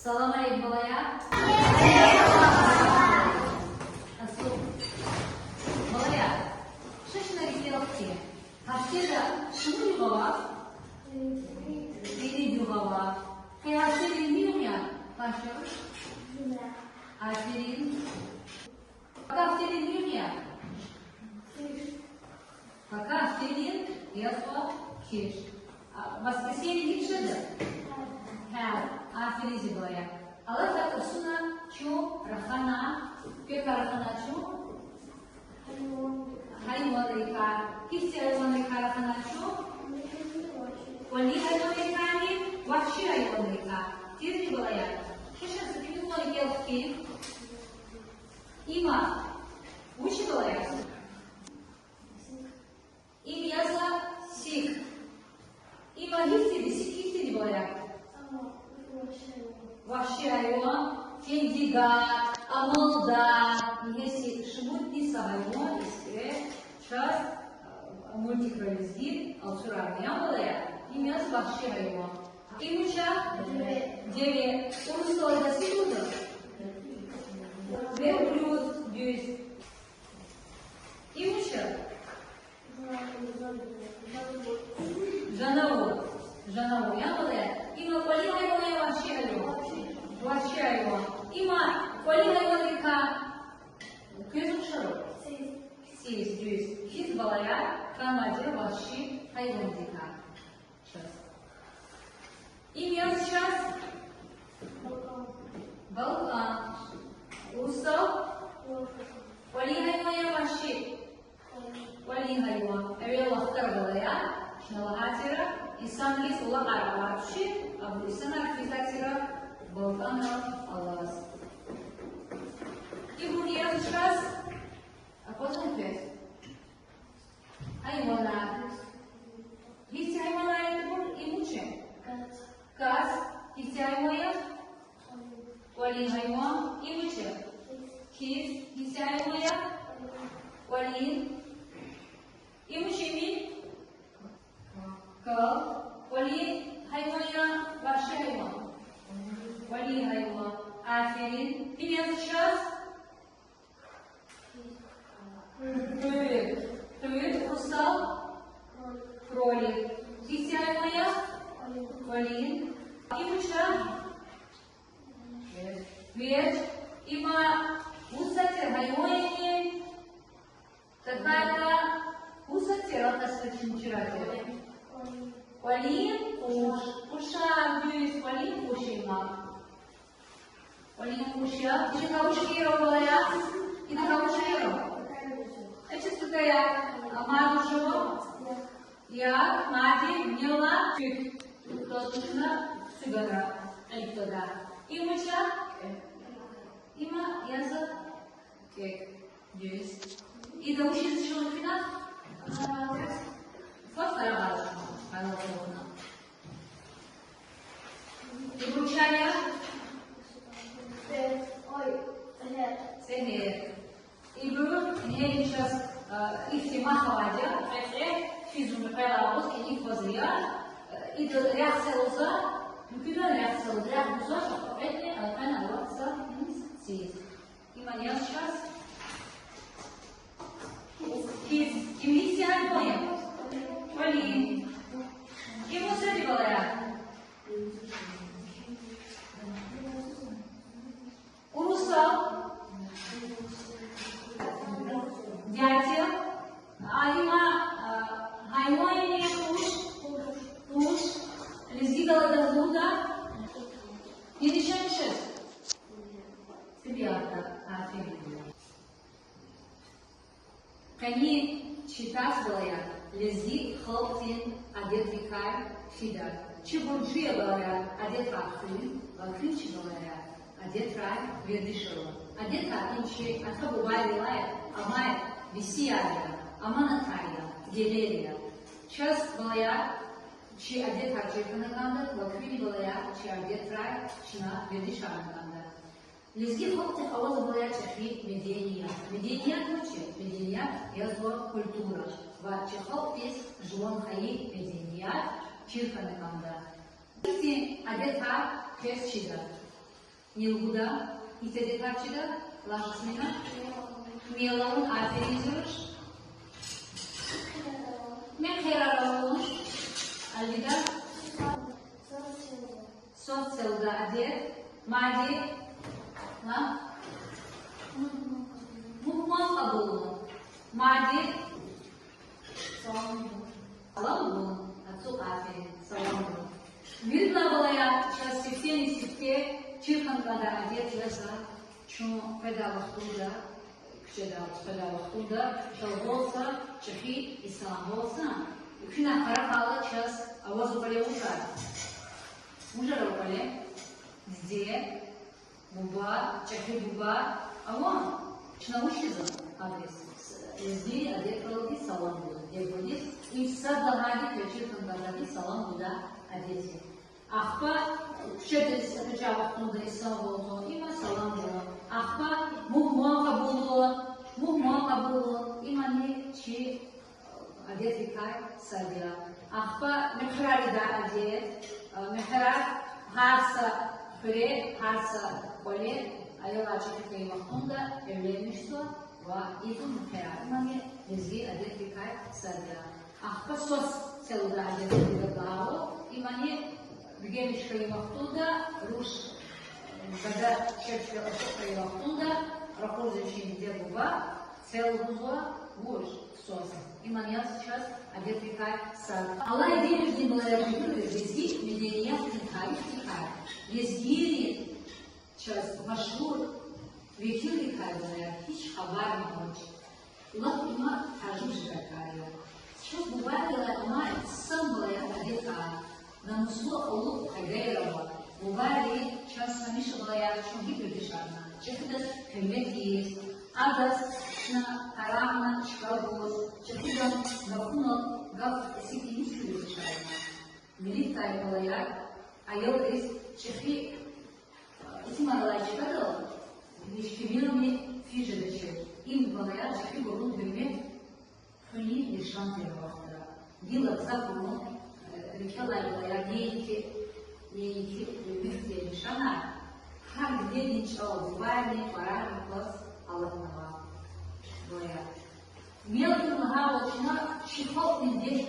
Salam aleykum balaya. Asıl. Balaya. Şaşına gidiyorki. Haşkeda şunu yuva. Beni yuva. Kıyasın değil ya? Başlıyor. Aferin. Fakat değil ya? Fakat senin yazma kiş. Воскресенье гибшеда. Have. Aferin zibaya. Allah tak usuna çu rahana. Peka rahana çu. Hayvan reka. Kisi hayvan reka rahana çu. Wali hayvan reka ni. Vahşi hayvan reka. Tiz zibaya. Şaşa sıkıntı var ki. İma. Uçi balaya. İm yazla sik. İma hissedi balaya. Vahşi hayvan, kendida, amılda, если животные hayvan ise сейчас мультикролизгин, алсуравня balaya. İm yaz vahşi hayvan. İm uça deve. Onu sonra секунду. Ve bluz düz. İm uça Жанаву. Жанаву. Я балая. Има коли хайван я вахши хайван. Вахши хайван. Има коли хайван река. Көзің шару. Сиз, düz. Хиз балая. Камадир вахши хайван река. Сейчас. Им я сейчас. Балкан. Устал. Коли хайван я вахши. Коли хайван. Эвел вахтар балая. Шналахатира. İnsan kes ola kararlaşır, ama insan aktivitesira Balkanlar Allah'ız. И buraya сейчас, а потом опять. Hayvanlar. Есть hayvanlar это будет и лучше. Каз. Есть hayvanlar. Вали hayvan и лучше. Киз. Есть hayvanlar. Вали. И лучше ми. Kal, wali hayvanya vahşi hayvan. Wali hayvan. Aferin. Kim yazacağız? Tüyük. Tüyük, ussal, кролик. Кисть hayvanya? Wali. İmuşa? Ведь има усатер hayvanya. Такая-то усатер отасвеченчиратер. Валин, уш, уша, düz, валин, ушима. Валин, уша. Ты кавушкиро балая? Ты кавушкиро? Это что я? Марушо? Я, Мади, Мила, Тюк. Точно, сигара, электода. Имуча? Има, язык, кек, düz. И да учится человека? Фактора важно. И вручание? Сехер. И берут, мне сейчас их тема хавадя, физу Михайла Авоски, их возлия, и до реакция лоза, мукида реакция лоза, реакция лоза, это алкана лоза, сид. И мне сейчас кимисия боя. Вали. И вот среди балая. Урусал. Дятел. Алима. Хайване туш. Лизигала дазуда. И решаем шесть. Себиата. Кани читать балая. Лези, хлоптин, одет векар, фидар. Чебурджия балая, одет вахтин, вахтинчи балая, одет рай, вердишева. Одет вахтинчи, атхабу байлая, амай, висияя, аманатайя, гелерия. Час балая, чи одет вахтинканаганда, вахтини балая, чи одет рай, чина, вердишанаганда. Лезги хлопты хавоза балая, чахи, медения. Медения ключи, медения, язва, культура. Чехол есть жуан хаи меденият чирканеканда. Эти одета кес чида. Nilguda, İtede Karçı'da, Lakshmina, Miyalavun aferin yazıyoruz. Mekheraralavun, Alvida, Sosyalda adet, Madi, Muhman kabulun, Madi, Salam, Atsuk aferin, salam. Видно было я сейчас все чирком, когда одет леса, что педалах туда, педалах туда, шалболса, чехи и саламболса. И кшина харапала час, а воз упали ужар. Ужар упали, где буба, чехи буба, а вон, чнаушизм адрес. Здесь одет пролги салам был, я говорю, и в садагаде чирком, когда салам туда одети. Ахпа, шедес рычавах туда и салвото, има салам было. Ахпа, мухмака было, има не чи одет кай садя. Ахпа, мехрари да одет, мехрар, харса пре, харса поле, айла чекка има хунда, евлемишто, ва иту мехрар. Има не езги одет кай садя. Ахпа сос целуда одет гагао, има не Бегемишка и Махтуда, Руш, когда Чечка и Махтуда, Рахузовичи где буба, целгуза, гуш, сос. И маньяк сейчас одет векай сад. Аллах идея не была рождена, здесь мединия векай. Есть сейчас машур, векил векай, хич хабар не хочет. Лах има хажуш какая. Сейчас бывает, она сам была одета. На мусло олук хагайрова, бували часто миша была я чуги придержана. Чехидас хемет есть, адас на карамна чкалбус, чехидам гапунал гап сики ничего придержана. Милитай была я, а я есть чехи, эти мала чекадал, лишкивилами фижедачи. Им была я чехи бурун бирме, хуни лишанты вахтара. Дила цапуну. Ричалайла я нейки мифте шана, как где ничего бывает, пора класс Аллахова. Говорят, мелкий нагавочна шихот не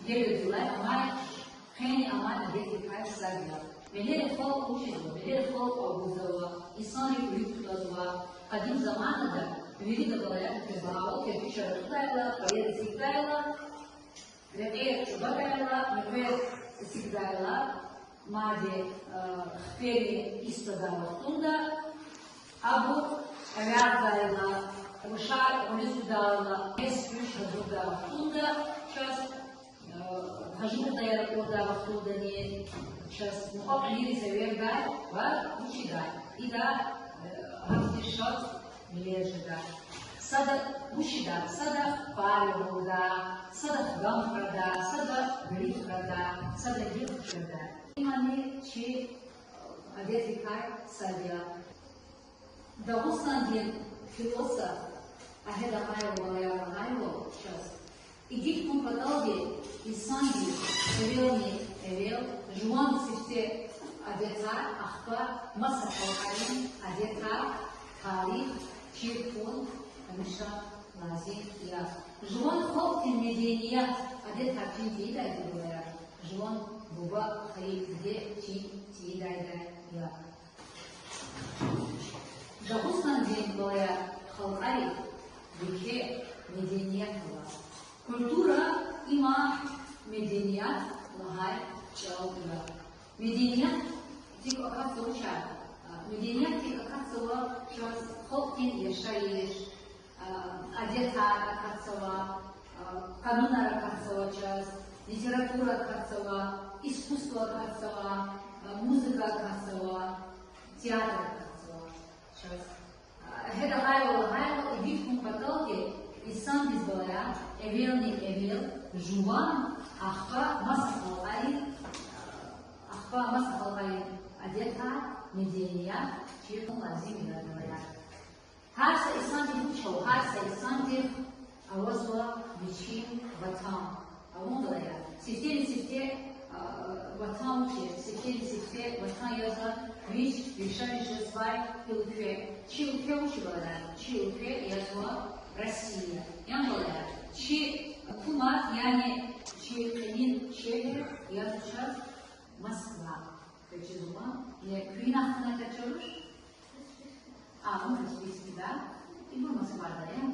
делает дела, амай хени амай дети кай сагя. Велер фол учил, велер фол обузова, и сами прикутазова. Один заман да, видно говорят, прибавил, кирпича раскаила, поеда сигдайла. Ребе чубагайла, ребе сигдайла, маде хпели истодала туда, абу рядайла, ушар улисудала, эсвиша дудала туда, сейчас хажудая туда туда не, сейчас мухапли севердай, ва учидай, и да хавтишат милежидай. Сада ушида, сада палюда, сада гамфрада, сада грифрада, сада грифрада. Имани чи адетикай садя. Дагустан ден философ, ахеда майо валая майо час. Идит кун паталге, инсанги, эвел, жуан сифте адета, ахпа, маса халкарин, адета, тарих, чиркун, Миша лазим я. Жуан хопкин медения, адет хачин тида это говорят. Жуан буба хай где тида это я. Дагустан день говорят халкари, где медения была. Культура има медения лагай чалгура. Медения тик оказывается учат. Медения тик оказывается час хопкин ешаиш. Одета Акацова, кануна Акацова часть, литература Акацова, искусство Акацова, музыка Акацова, театр Акацова часть. Это Гайло и Витхун Паталки, и сам без говоря, эвел, жуван, ахпа, масахалкари, одета, медения, чиркун лазимина говорят. Харса Исанти учил, Харса Исанти авозла бичин ватам. А он говорит, сифте vatan sefte vatan yazar üç решающий свай ülke çi ülke uçuyorlar çi ülke yazma Россия yanılıyor çi hukumat yani çiğnenin şehri yazışar Moskva kaçırma ne köyün hakkında kaçırır ama Kospis'te İbu Moskva'da ya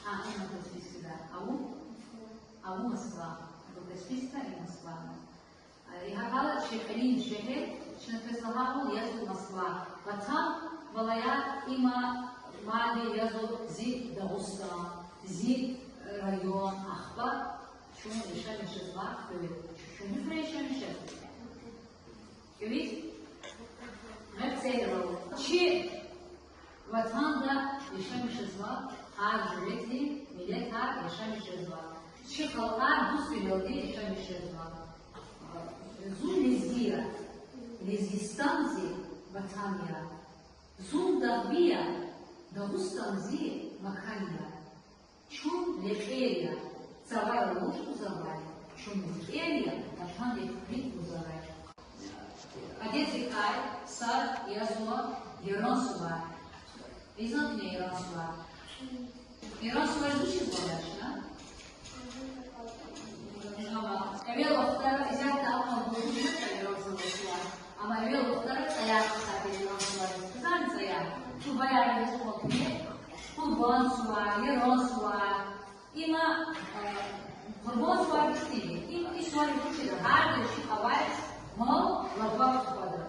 İbu Kospis'te Abu Moskva Kospis'te İbu Moskva هذا شيخين شهر شنو تسمعوا يزو موسكوا وطن ولايات إما مالي يزو زيد داغستان زيد ريون أخبار شو يشان يشزوا شو نفرق يشان يشزوا كويس مثلا شيء وطن ده يشان يشزوا هر جريتي ملت هر يشان يشزوا شيء خلقان دوست بيودي يشان يشزوا Зун лезгира, лезгистанзи ватания, зун дагбия, дагустанзи макания, чун лекерия, цавая ложку завай, чун лекерия, ватан лекрит узавай. Адецикай, сад, язуа, Ерансуа. Изнат мне Ерансуа. Ерансуа изучил конечно? Evvel okullara özellikle alman bulunmuşsa Erasmus'lar. Ama evvel okullara sayar kısa Erasmus'lar. Kızar mı sayar? Şu bayağı yazım okuyor. Bu Bonsuar, Erasmus'lar. İma Bonsuar istedi. İma işler yapışır. Her bir şey havay mal labak tutardı.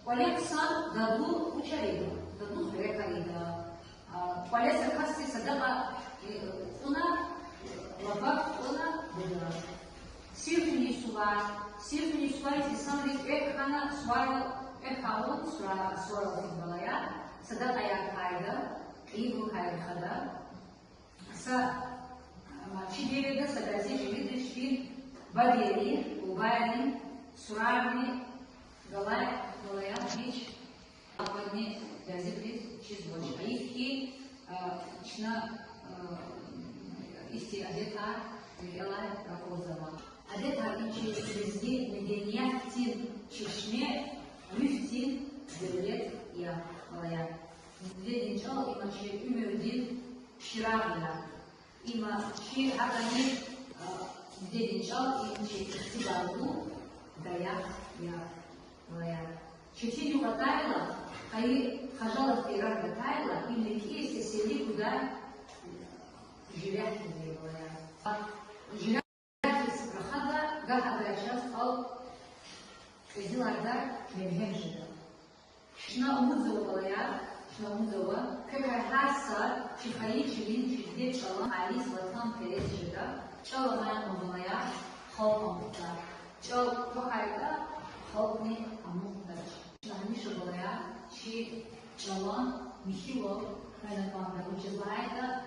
Koleksan dadı uçarıydı. Dadı sürekarıydı. Koleksan kasti sadaka ona labak ona bulur. Сирфини сувай, сисанри экхана свай экхаун свай символая, сада аяк хайда, игу хайда, са чидереда садази живиды швид бадери, убайни, суравни, галай, галая, бич, ападни, газиприт, чизвоч, аифки, чна исти адета, Ялай Рахозова. Adeta içerisinde medeniyetin çeşme, müftin, devlet ya malaya. Dedin çal ima şey ümürdin şirağıyla. İma şey hakani dedin çal ima şey istibarlı dayak ya malaya. Çeçen yugatayla, kayı hajalat irak gatayla, imleki seseli kudar живет malaya. Живет Gahada yaşas al kızılarda mevhemşide. Şuna umuzova balaya, şuna umuzova. Kökay her saat çıkayı çivin çizde çalan alis vatan perezcide. Çalamayan omulaya halk amutlar. Çal kökayda halk ne amutlar. Şuna mişo balaya çi çalan mişivo kaynakamda uçuzlayda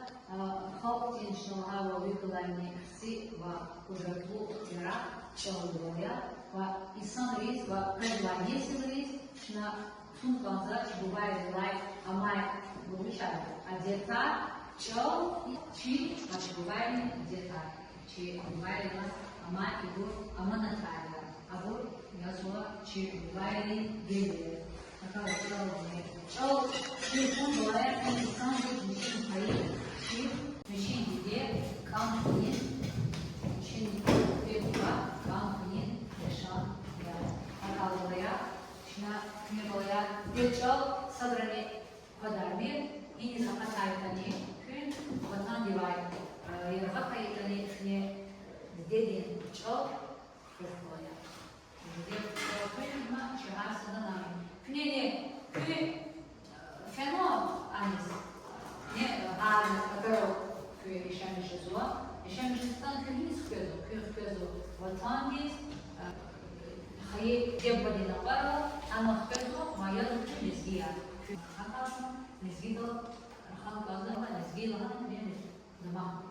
halk tinçnoha ve uygulayını kısı ve kuvvetli yarak çalıya ve insan reis ve predvaliyesi reis na tüm kanza çubuğay relay amay buluşar. Adeta çal çi çubuğay adeta çi çubuğay amay ibu amanatayla abur yazma çi çubuğay geliyor. Fakat çal çi çubuğay insan reis hayır çi müşin diye kampanya şimdi Kampanya yaşam ya Akalaya, şuna Nebolaya, Göçal, Sadrani Kadarmir, ini sama saytani, gün vatan divay, yarıha kayıtani ne dedin çok Göçalaya. Gün ma şahasından amin. Güneni gün fenom anis ne ağır kadar gün yaşamış zuwa. Yaşamışlıktan köyünü sıkıyordu, köyü vatan biz, hayır devbadina var, ama köyü mayalı mezgiya. Hakkasın mezgido, hakkasın mezgido hanım benim zaman.